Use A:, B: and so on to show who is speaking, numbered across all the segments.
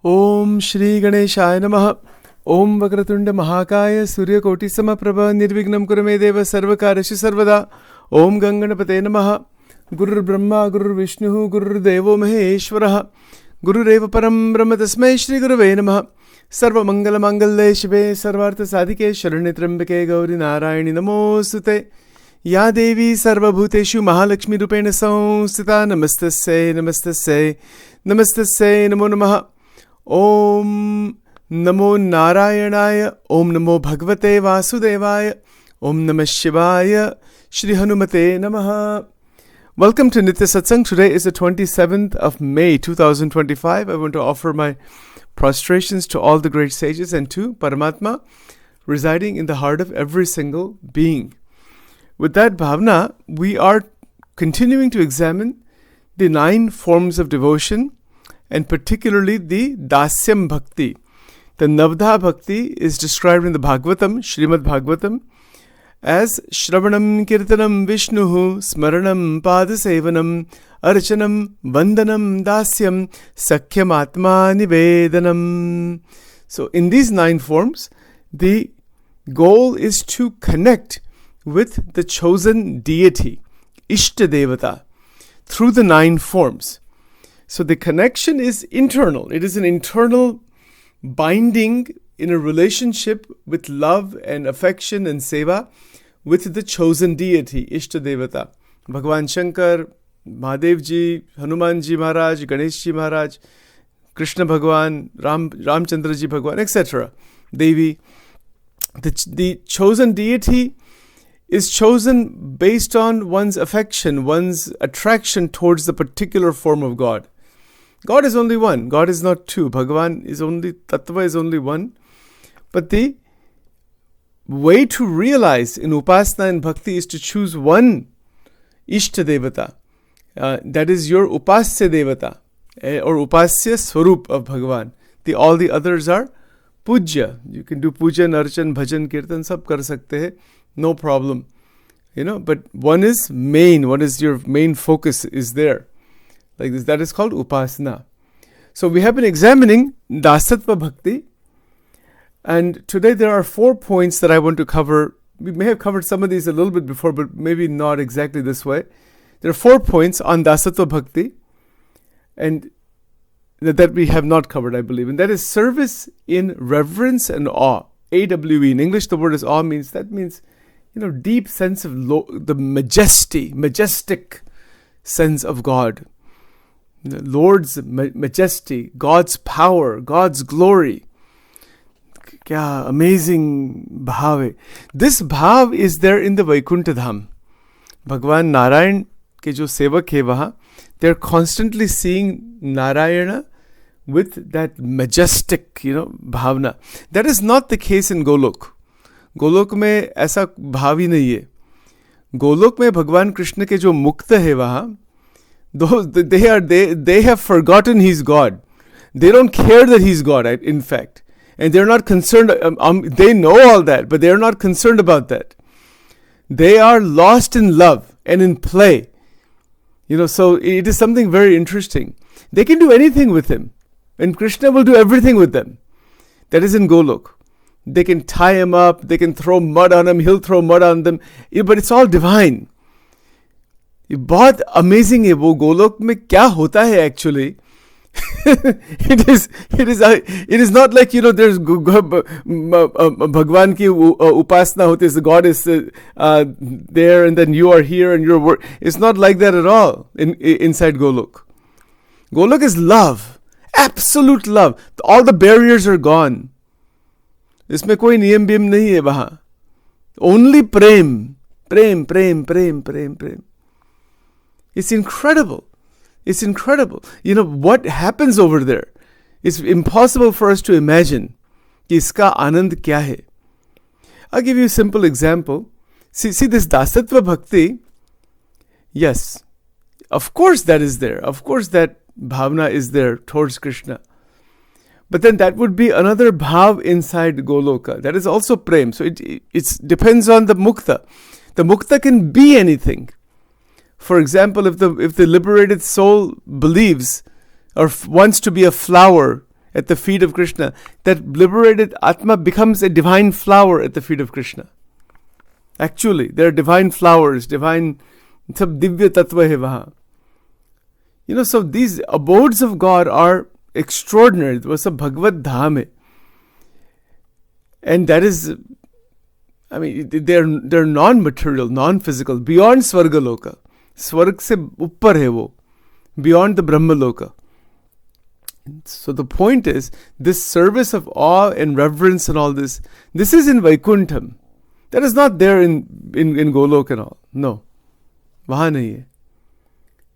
A: Om Shri Ganeshaya Namaha. Om Vakratunda Mahakaya Surya Koti Samaprabha Nirvignam Kurame Deva Sarvakarishu Sarvada. Om Ganganapate Namaha. Guru Brahma Guru Vishnu Guru Devo Maheshwaraha. Guru Reva Param Brahma Tasmai Shri Gurave Namaha. Sarva Mangala Mangalle Shive Sarvartha Sadhike Sharanitrambake Gauri Narayani Namosute. Ya Devi Sarva Bhuteshu Mahalakshmi Rupena Samsthita. Namastasya Namastasya Namastasya Namo Namaha. Om Namo Narayanaya. Om Namo Bhagavate Vasudevaya. Om Namah Shivaya. Shri Hanumate Namaha. Welcome to Nitya Satsang. Today is the 27th of May 2025. I want to offer my prostrations to all the great sages and to Paramatma residing in the heart of every single being. With that bhavna, we are continuing to examine the 9 forms of devotion, and particularly the Dasyam Bhakti. The Navdha Bhakti is described in the Bhagavatam, Srimad Bhagavatam, as Shravanam Kirtanam Vishnuhu Smaranam Padasevanam Archanam Vandanam Dasyam Sakhyam Atma Nivedanam. So in these 9 forms, the goal is to connect with the chosen deity, Ishta Devata, through the 9 forms. So the connection is internal. It is an internal binding in a relationship with love and affection and seva with the chosen deity, Ishta Devata. Bhagavan Shankar, Mahadev Ji, Hanuman Ji Maharaj, Ganesh Ji Maharaj, Krishna Bhagavan, Ramchandra Ji Bhagavan, etc. Devi. The chosen deity is chosen based on one's affection, one's attraction towards the particular form of God. God is only one. God is not two. Bhagavan is only, Tattva is only one. But the way to realize in Upasana and Bhakti is to choose one Ishta Devata. That is your Upasya Devata or Upasya Swarup of Bhagavan. All the others are Puja. You can do Puja, Archan, Bhajan, Kirtan, sab kar sakte hai. No problem. But one is main. One is your main focus is there. Like this, that is called Upasana. So we have been examining Dasatva Bhakti, and today there are 4 points that I want to cover. We may have covered some of these a little bit before, but maybe not exactly this way. There are 4 points on Dasatva Bhakti, and that we have not covered, I believe, and that is service in reverence and awe. AWE. In English, the word is awe means deep sense of the majestic sense of God. The Lord's majesty, God's power, God's glory. Kya amazing bhav hai. This bhav is there in the Vaikuntha Dham. Bhagavan Narayan ke jo sevak hai wahan, they're constantly seeing Narayana with that majestic, bhavna. That is not the case in Golok. Golok mein aisa bhav hi nahi hai. Golok mein Bhagavan Krishna ke jo mukta hai wahan, they have forgotten he's God. They don't care that he's God, in fact. And they're not concerned. They know all that, but they're not concerned about that. They are lost in love and in play. So it is something very interesting. They can do anything with him. And Krishna will do everything with them. That is in Golok. They can tie him up. They can throw mud on him. He'll throw mud on them. But it's all divine. बहुत amazing है वो गोलोक में क्या होता है actually it is not like there's भगवान की उपासना होती है, God is there and then you are here and you're work. It's not like that at all inside Golok. Golok is love, absolute love. All the barriers are gone. इसमें कोई नियम बियम नहीं है वहाँ. Only Prem. It's incredible. It's incredible. What happens over there? It's impossible for us to imagine. कि इसका आनंद क्या है? I'll give you a simple example. See this Dasatva Bhakti. Yes, of course that is there. Of course that bhavna is there towards Krishna. But then that would be another bhav inside Goloka. That is also prem. So it depends on the mukta. The mukta can be anything. For example, if the liberated soul believes or wants to be a flower at the feet of Krishna. That liberated Atma becomes a divine flower at the feet of Krishna. Actually, there are divine flowers, divine, sab divya tattva hai wahan. So these abodes of God are extraordinary. It was a Bhagavad Dham hai. And that is, they're non-material, non-physical, beyond Svarga Loka. Swarg se uppar hai wo, beyond the Brahma Loka. So the point is, this service of awe and reverence and all this is in Vaikuntham. That is not there in Golok and all. No. Wahan nahi hai.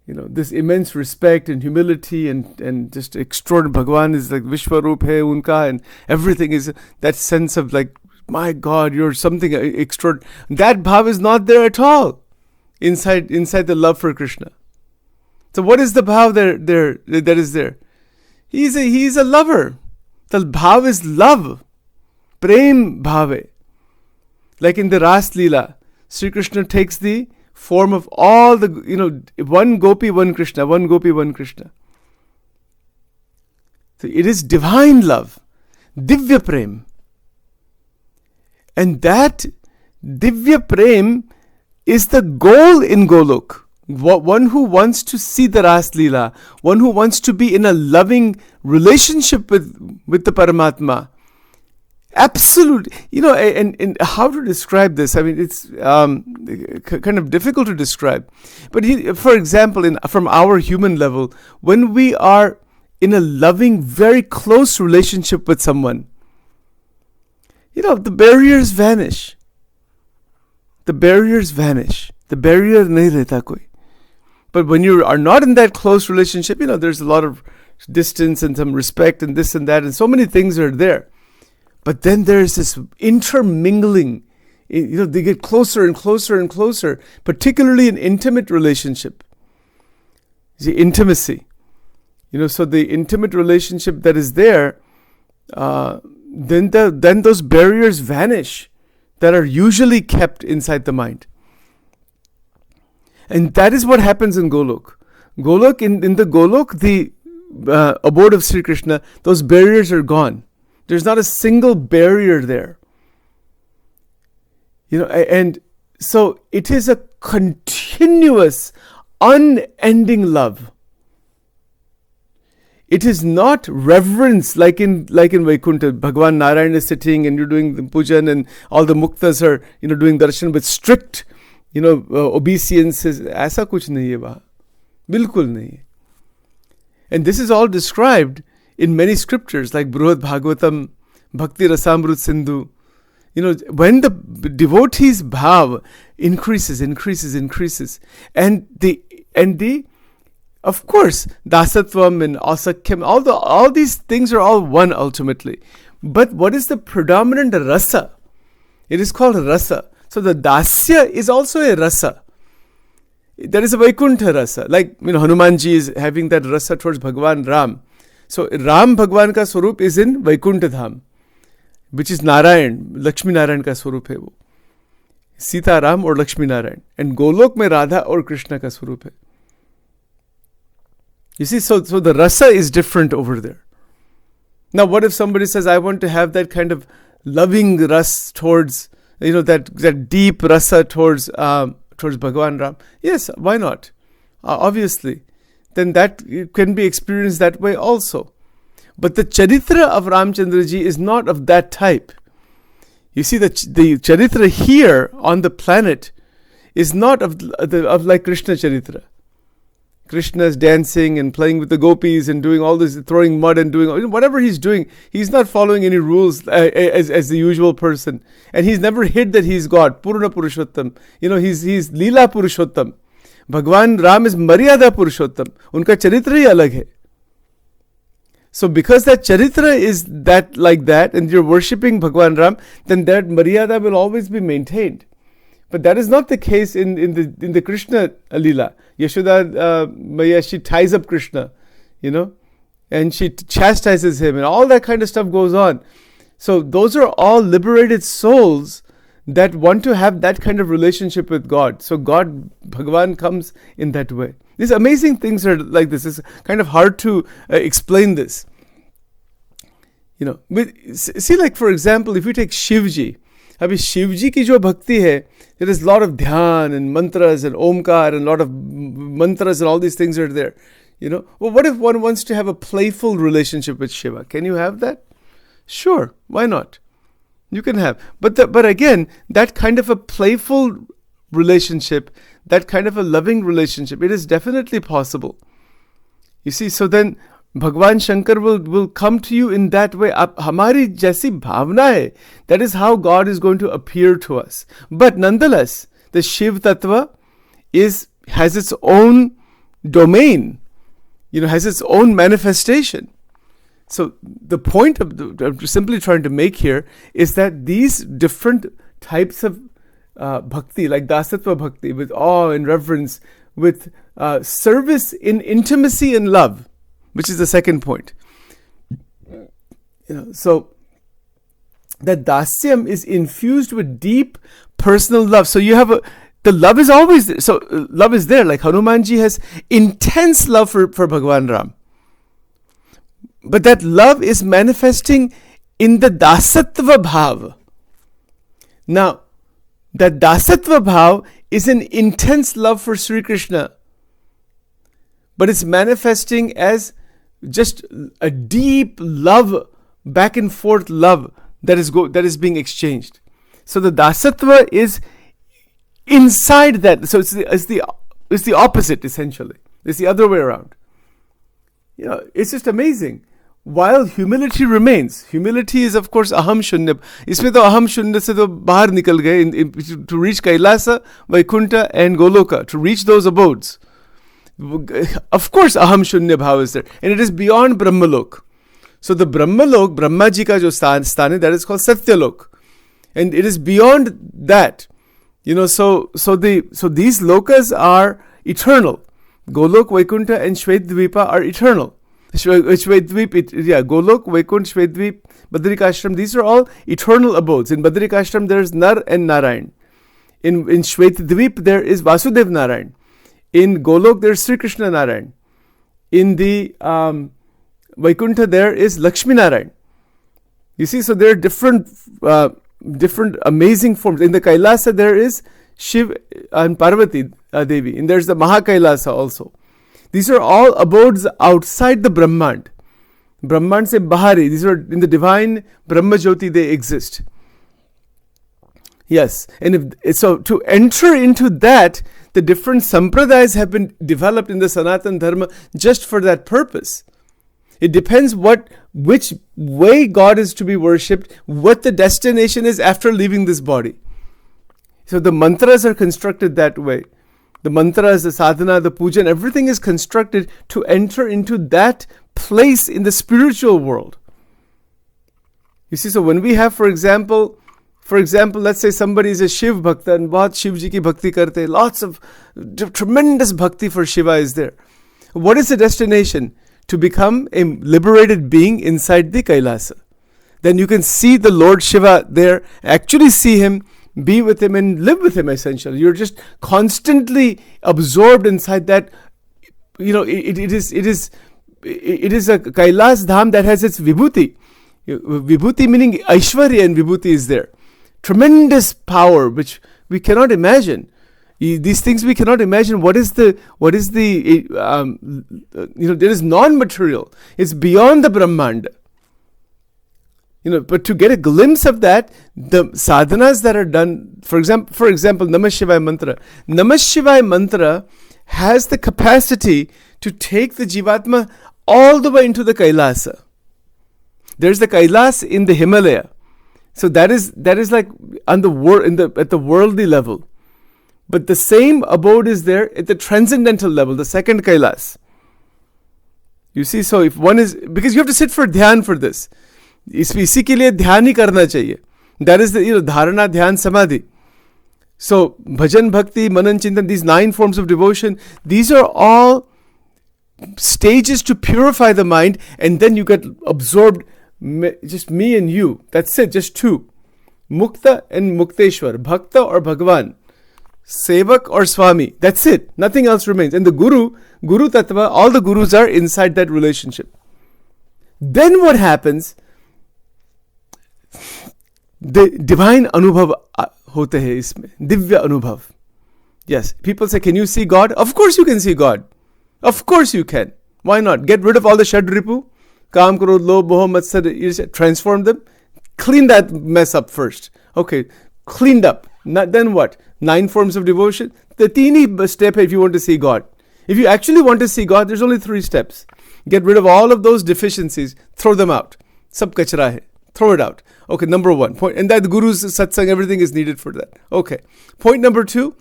A: This immense respect and humility and just extraordinary. Bhagavan is like Vishwaroop hai unka, and everything is that sense of like, my God, you're something extraordinary. That bhav is not there at all inside the love for Krishna. So what is the bhav that is there? He's a lover. The bhav is love. Prem bhave. Like in the Ras Leela, Sri Krishna takes the form of all the, one gopi, one Krishna, one gopi, one Krishna. So it is divine love, Divya Prem. And that Divya Prem is the goal in Golok. One who wants to see the Ras Leela, one who wants to be in a loving relationship with the Paramatma. Absolute, and how to describe this? It's kind of difficult to describe. But for example, from our human level, when we are in a loving, very close relationship with someone, the barriers vanish. The barriers vanish. The barrier nahi rehta koi. But when you are not in that close relationship, there's a lot of distance and some respect and this and that, and so many things are there. But then there's this intermingling. They get closer and closer and closer, particularly in intimate relationship. The intimacy. So the intimate relationship that is there, then those barriers vanish that are usually kept inside the mind. And that is what happens in Golok. In the Golok, the abode of Sri Krishna, those barriers are gone. There's not a single barrier there. And so it is a continuous, unending love. It is not reverence like in Vaikuntha. Bhagavan Narayan is sitting and you're doing the pujan and all the muktas are doing darshan with strict obeisances. Aisa kuch nahi hai wahan. Bilkul nahi hai. And this is all described in many scriptures like Bruhad Bhagavatam, Bhakti Rasamrut Sindhu. When the devotee's bhav increases, and the of course, dasatvam and asakyam, all these things are all one ultimately. But what is the predominant rasa? It is called rasa. So the dasya is also a rasa. There is a Vaikuntha rasa. Like Hanumanji is having that rasa towards Bhagavan Ram. So Ram Bhagavan ka swarup is in Vaikuntha Dham, which is Narayan, Lakshmi Narayan ka swarup hai wo. Sita Ram or Lakshmi Narayan. And Golok mein Radha or Krishna ka swarup hai. You see, so the rasa is different over there. Now what if somebody says, I want to have that kind of loving ras towards, that deep rasa towards Bhagavan Ram? Yes, why not? Obviously. Then that can be experienced that way also. But the charitra of Ramchandra ji is not of that type. You see, the charitra here on the planet is not of like Krishna charitra. Krishna is dancing and playing with the gopis and doing all this, throwing mud and doing whatever he's doing. He's not following any rules as the usual person. And he's never hid that he's God, Purna Purushottam. He's Leela Purushottam. Bhagwan Ram is Maryada Purushottam. Unka charitra hi alag hai. So because that charitra is that like that and you're worshipping Bhagwan Ram, then that Maryada will always be maintained. But that is not the case in the Krishna Leela. Yashoda Maya, she ties up Krishna, and she chastises him and all that kind of stuff goes on. So those are all liberated souls that want to have that kind of relationship with God. So God, Bhagavan comes in that way. These amazing things are like this. It's kind of hard to explain this. But see, like for example, if you take Shivji, abhi Shivji ki jo bhakti hai, there is a lot of dhyan and mantras and omkar and a lot of mantras and all these things are there. Well, what if one wants to have a playful relationship with Shiva? Can you have that? Sure, why not? You can have. But again, that kind of a playful relationship, that kind of a loving relationship, it is definitely possible. You see, so then Bhagavan Shankar will come to you in that way. Hamari jaisi bhavna hai, that is how God is going to appear to us. But nonetheless, the Shiv Tattva has its own domain, has its own manifestation. So the point I'm simply trying to make here is that these different types of bhakti, like Dasatva bhakti, with awe and reverence, with service in intimacy and love, which is the second point. So that dasyam is infused with deep personal love. So you have the love is always there. So love is there. Like Hanumanji has intense love for Bhagavan Ram. But that love is manifesting in the dasatva bhav. Now, that dasatva bhav is an intense love for Sri Krishna. But it's manifesting as just a deep love, back and forth love that is being exchanged. So the dasatva is inside that. So it's the opposite essentially. It's the other way around. It's just amazing. While humility remains, humility is of course aham shunya. Isme to aham shunya se to bahar nikal gaye to reach Kailasa, Vaikunta and Goloka, to reach those abodes. Of course aham shunya bhav is there, and it is beyond Brahmalok. So the Brahmalok, Brahma ji ka jo sthan hai, that is called Satyalok, and it is beyond that. So these lokas are eternal. Golok, Vaikunta and Shvetdvipa are eternal. Golok, Vaikunt, Shvetdvip, Badrikashram, these are all eternal abodes. In Badrikashram there is Nar and Narayan. In Shvetdvip there is Vasudev Narayan. In Golok there is Sri Krishna Narayan. In the Vaikuntha there is Lakshmi Narayan. You see, so there are different amazing forms. In the Kailasa there is Shiv and Parvati Devi, and there's the Mahakailasa also. These are all abodes outside the Brahmand. Brahmand se Bahari. These are in the divine Brahma Jyoti, they exist. Yes, and so to enter into that, the different sampradayas have been developed in the Sanatana Dharma just for that purpose. It depends which way God is to be worshipped, what the destination is after leaving this body. So the mantras are constructed that way. The mantras, the sadhana, the puja, and everything is constructed to enter into that place in the spiritual world. You see, so when we have, for example, let's say somebody is a Shiv Bhakta and bahut Shiv Ji ki bhakti karte, lots of tremendous bhakti for Shiva is there. What is the destination? To become a liberated being inside the Kailasa. Then you can see the Lord Shiva there, actually see him, be with him and live with him essentially. You're just constantly absorbed inside that. It is a Kailas Dham that has its Vibhuti. Vibhuti meaning Aishwarya, and Vibhuti is there. Tremendous power which we cannot imagine. These things we cannot imagine. What is the there is non-material. It's beyond the Brahmanda. But to get a glimpse of that, the sadhanas that are done, for example, Namah Shivaya Mantra. Namah Shivaya Mantra has the capacity to take the Jivatma all the way into the Kailasa. There's the Kailas in the Himalaya. So that is like on at the worldly level. But the same abode is there at the transcendental level, the second Kailas. You see, so if one is, because you have to sit for dhyan for this. इसी के लिए ध्यान ही करना चाहिए. That is the dharana, dhyan, samadhi. So bhajan, bhakti, manan, chintan, these 9 forms of devotion, these are all stages to purify the mind, and then you get absorbed, just me and you. That's it, just 2. Mukta and Mukteshwar, Bhakta or Bhagavan, Sevak or Swami. That's it. Nothing else remains. And the Guru Tattva, all the Gurus are inside that relationship. Then what happens? Divine अनुभव होते हैं इसमें, दिव्य अनुभव. Yes, people say, can you see God? Of course you can see God. Of course you can. Why not? Get rid of all the shadripu. Kam, krodh, lobh, moh, matsar, transform them. Clean that mess up first. Okay, cleaned up. Then what? 9 forms of devotion. The teeny step if you want to see God. If you actually want to see God, there's only 3 steps. Get rid of all of those deficiencies. Throw them out. Sab kachra hai. Throw it out. Okay, number 1. Point. And that the Guru's satsang, everything is needed for that. Okay. Point number 2.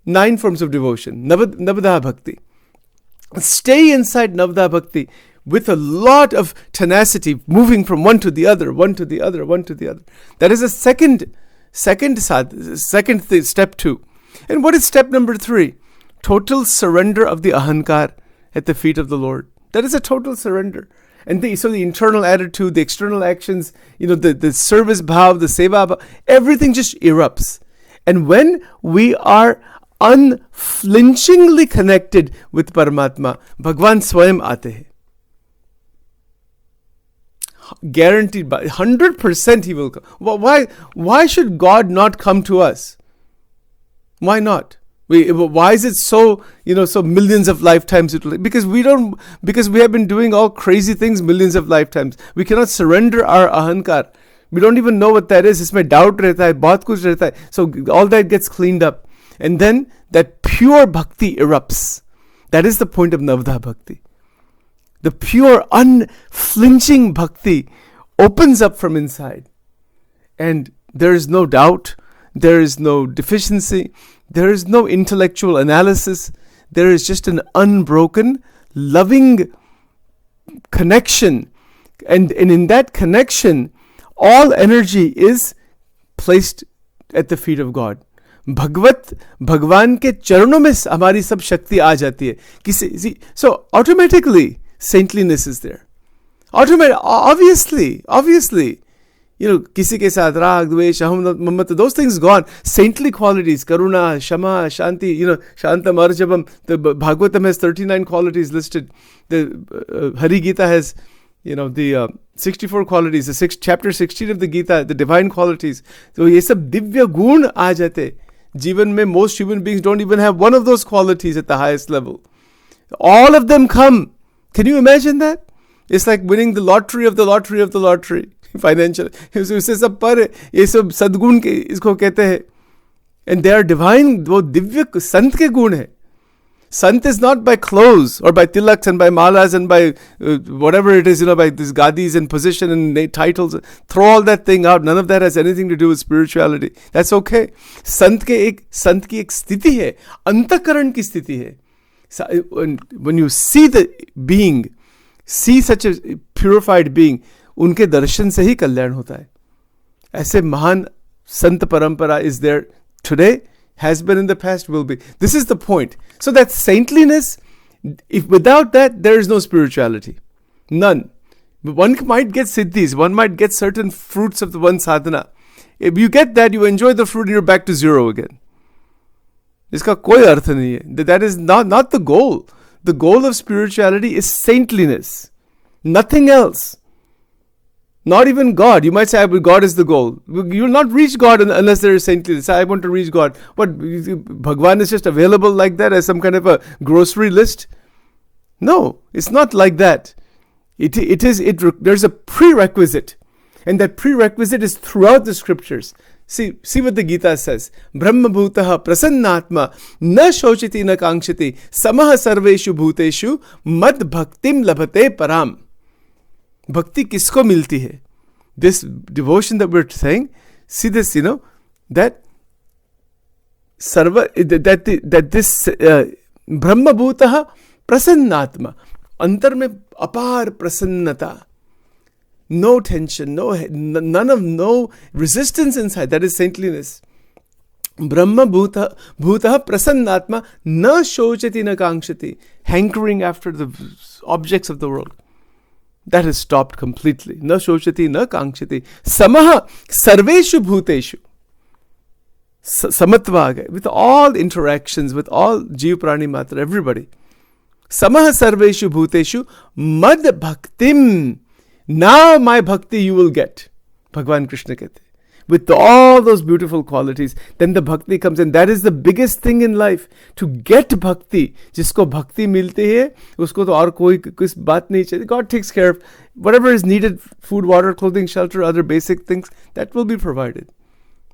A: 9 forms of devotion. Navadha Bhakti. Stay inside Navadha Bhakti with a lot of tenacity, moving from one to the other, one to the other, one to the other. That is a second step 2. And what is step number 3? Total surrender of the ahankar at the feet of the Lord. That is a total surrender. And so the internal attitude, the external actions, the service bhav, the seva bhav, everything just erupts. And when we are unflinchingly connected with Paramatma, Bhagavan Swayam aate hai. Guaranteed, by 100% he will come. Why should God not come to us? Why not? Why is it so, so millions of lifetimes? Because we have been doing all crazy things millions of lifetimes. We cannot surrender our ahankar. We don't even know what that is. Isme doubt rehta hai, bahut kuch rehta hai. So all that gets cleaned up. And then that pure bhakti erupts. That is the point of Navadha Bhakti. The pure, unflinching bhakti opens up from inside. And there is no doubt. There is no deficiency. There is no intellectual analysis. There is just an unbroken, loving connection. And in that connection, all energy is placed at the feet of God. भगवान के चरणों में हमारी सब शक्ति आ जाती है. So automatically saintliness is there. Obviously, किसी के साथ राग, द्वेष, अहम, ममता, those things gone. Saintly qualities, karuna, shama, shanti, shantam, arjabam. The Bhagavatam has 39 qualities listed. The Hari Gita has, the 64 qualities. Chapter 16 of the Gita, the divine qualities. So ये सब दिव्य गुण आ जाते. जीवन में most human beings don't even have one of those qualities at the highest level. All of them come. Can you imagine that? It's like winning the lottery of the lottery of the lottery. Financial. उससे सब पर ये सब सद्गुण के इसको कहते हैं. And they are divine. वो दिव्य संत के गुण है. Sant is not by clothes or by tilaks and by malas and by whatever it is, by these gadis and position and titles. Throw all that thing out. None of that has anything to do with spirituality. That's okay. Sant की एक स्थिति है, अंतःकरण की स्थिति है. When you see the being, see such a purified being, उनके दर्शन से ही कल्याण होता है. ऐसे महान संत परंपरा is there today, has been in the past, will be. This is the point. So that saintliness, if without that, there is no spirituality. None. One might get siddhis, one might get certain fruits of the one sadhana. If you get that, you enjoy the fruit and you're back to zero again. इसका कोई अर्थ नहीं है. That is not the goal. The goal of spirituality is saintliness. Nothing else. Not even God. You might say, God is the goal. You will not reach God unless there is saintliness. I want to reach God. What, Bhagavan is just available like that as some kind of a grocery list? No, it's not like that. There's a prerequisite. And that prerequisite is throughout the scriptures. See what the Gita says. Brahma bhutaha prasannatma na shochiti na kankshiti samaha sarveshu bhuteshu mad bhaktim labhate param. Bhakti kisko milti hai? This devotion that we're saying, see this, that this Brahma bhutaha prasannatma, antar mein apar prasannata, no tension, no resistance inside. That is saintliness. Brahma bhutaha prasannatma na shochati na kankshati, hankering after the objects of the world. That has stopped completely. Na shochati, na kankshati. Samaha sarveshu bhuteshu. Samatva aa gaya. With all interactions, with all jeev prani matra, everybody. Samaha sarveshu bhuteshu mad bhaktim. Now my bhakti you will get. Bhagavan Krishna kehte. with all those beautiful qualities, then the bhakti comes in. That is the biggest thing in life, to get bhakti. जिसको भक्ति मिलती है उसको तो और कोई किस बात नहीं चाहिए. God takes care of whatever is needed, food, water, clothing, shelter, other basic things, that will be provided.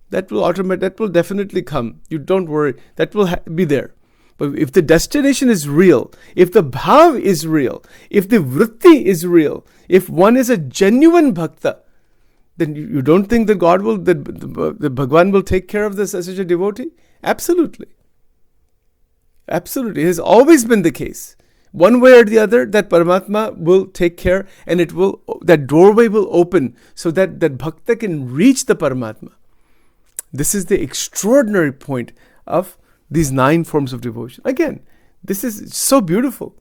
A: That will definitely come. You don't worry. That will be there. But if the destination is real, if the bhav is real, if the vritti is real, if one is a genuine bhakta, then you don't think that God will, that the Bhagavan will take care of this as such a devotee? Absolutely. Absolutely. It has always been the case. One way or the other, that Paramatma will take care, and that doorway will open so that bhakta can reach the Paramatma. This is the extraordinary point of these 9 forms of devotion. Again, this is so beautiful.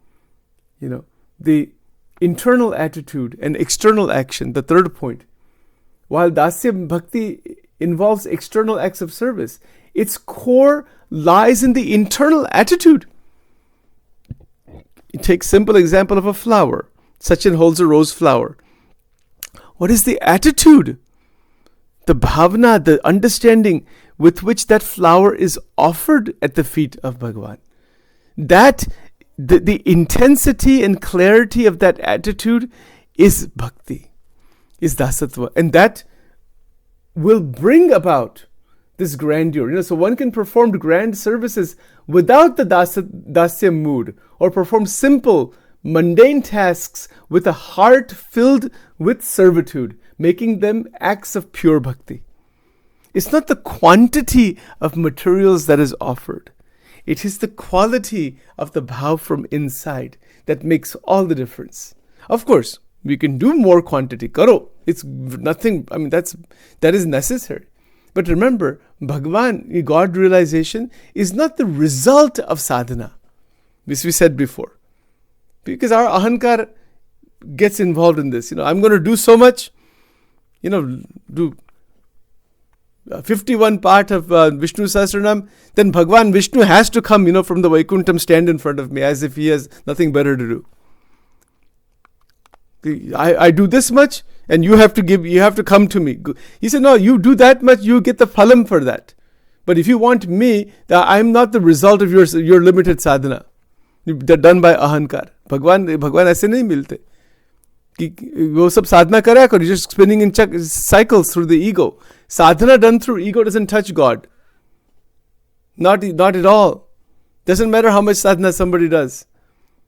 A: The internal attitude and external action, the third point. While Dasya Bhakti involves external acts of service, its core lies in the internal attitude. You take simple example of a flower. Sachin holds a rose flower. What is the attitude? The bhavna, the understanding with which that flower is offered at the feet of Bhagavan. That, the intensity and clarity of that attitude is bhakti, is dasatva. And that will bring about this grandeur. So one can perform grand services without the dasya mood, or perform simple, mundane tasks with a heart filled with servitude, making them acts of pure bhakti. It's not the quantity of materials that is offered. It is the quality of the bhav from inside that makes all the difference. Of course, we can do more quantity. Karo. It's nothing, that is necessary. But remember, Bhagavan, God realization, is not the result of sadhana, which we said before. Because our ahankar gets involved in this. I'm going to do so much, do 51 part of Vishnu Sahasranam, then Bhagavan Vishnu has to come, from the Vaikuntham, stand in front of me as if he has nothing better to do. I do this much, and you have to come to me. He said, no, you do that much, you get the phalam for that. But if you want me, I'm not the result of your limited sadhana. They're done by ahankar. Bhagavan ऐसे नहीं मिलते. वो सब साधना करा करो, just spinning in cycles through the ego. Sadhana done through ego doesn't touch God. Not at all. Doesn't matter how much sadhana somebody does.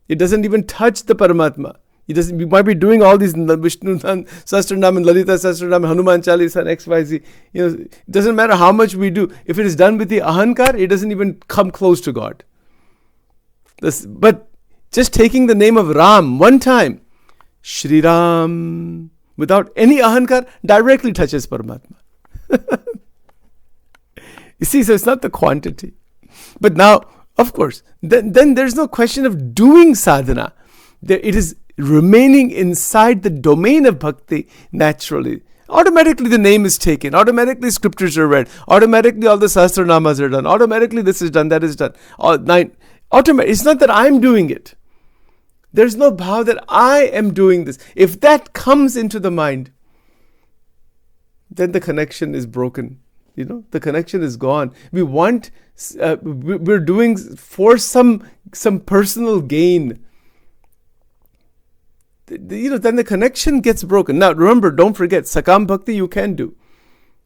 A: It doesn't even touch the Paramatma. We might be doing all these Vishnu Sahasranam and Lalita Sahasranam, Hanuman Chalisa and XYZ. It doesn't matter how much we do. If it is done with the ahankar, it doesn't even come close to God. But just taking the name of Ram one time, Shri Ram, without any ahankar, directly touches Paramatma. You see, so it's not the quantity. But now, of course, then there's no question of doing sadhana. It is remaining inside the domain of bhakti naturally. Automatically the name is taken. Automatically scriptures are read. Automatically all the sahasranamas are done. Automatically this is done, that is done. It's not that I'm doing it. There's no bhav that I am doing this. If that comes into the mind, then the connection is broken. The connection is gone. We're doing for some personal gain. Then the connection gets broken. Now remember, don't forget, sakam bhakti you can do.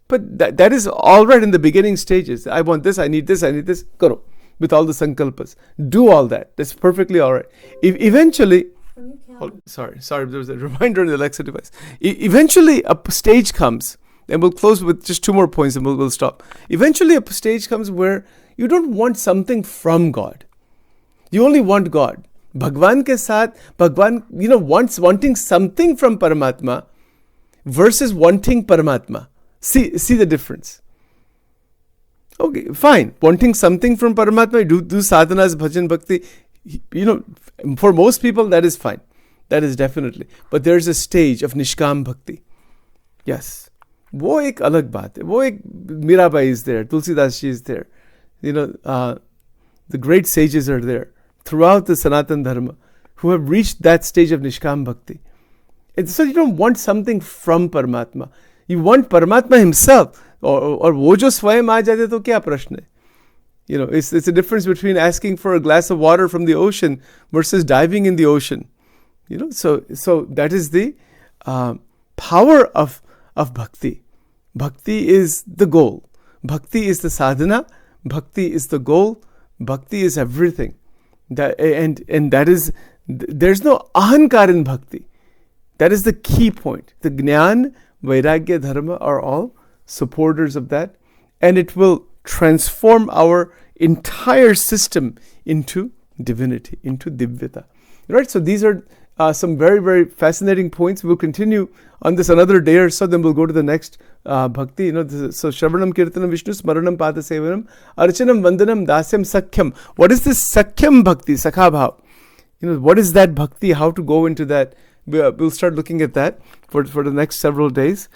A: But that is all right in the beginning stages. I want this, I need this, karo. With all the sankalpas. Do all that. That's perfectly all right. Eventually, sorry, there was a reminder on the Alexa device. Eventually a stage comes, and we'll close with just 2 more points and we'll stop. Eventually a stage comes where you don't want something from God. You only want God. Bhagavan ke saath, Bhagavan, wanting something from Paramatma versus wanting Paramatma. See the difference. Okay, fine. Wanting something from Paramatma, do sadhanas, bhajan, bhakti. For most people that is fine. That is definitely. But there's a stage of nishkam bhakti. Yes. वो एक अलग बात है. वो एक Mirabai is there. Tulsidas ji is there. The great sages are there throughout the Sanatan Dharma who have reached that stage of nishkam bhakti. And so you don't want something from Paramatma. You want Paramatma himself. और वो जो स्वयं आ जाते तो क्या प्रश्न है? You know, it's a difference between asking for a glass of water from the ocean versus diving in the ocean. You know, so that is the power of bhakti. Bhakti is the goal. Bhakti is the sadhana. Bhakti is the goal. Bhakti is everything. And that is, there's no ahankar in bhakti. That is the key point. The Jnana, Vairagya, Dharma are all supporters of that, and it will transform our entire system into divinity, into divyata. Right? So these are some very, very fascinating points. We'll continue on this another day or so, then we'll go to the next bhakti. You know, so Shravanam, Kirtanam, Vishnu, Smaranam, Pada Sevanam, Archanam, Vandanam, Dasyam, Sakhyam. What is this Sakhyam bhakti, Sakha bhav? You know, what is that bhakti? How to go into that? We'll start looking at that for the next several days.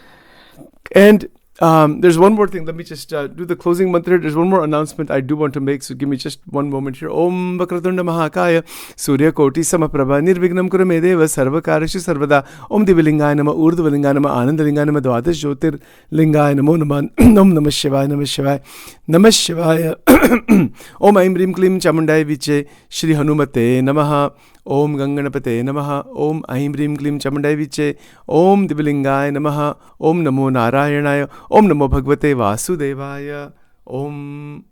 A: And there's one more thing. Let me just do the closing mantra. There's one more announcement I do want to make. So give me just one moment here. Om Vakratunda Mahakaya Surya Koti Samaprabha Nirvignam Kurame Deva Sarvakarashi Sarvada Om Divilingaya Nama Urdhvalingaya Nama Anandalingaya Nama Dvadash Jyotir Lingaya Namo Naman Om Namah Shivaya Namah Shivaya Namah Shivaya Om Aim Rim Klim Chamundai Viche Shri Hanumate Namaha Om Ganganapate Namaha Om Aim Rim Klim Chamundai Viche Om Divilingaya Namaha Om Namo Narayanaya Om Namo Bhagavate Vasudevaya Om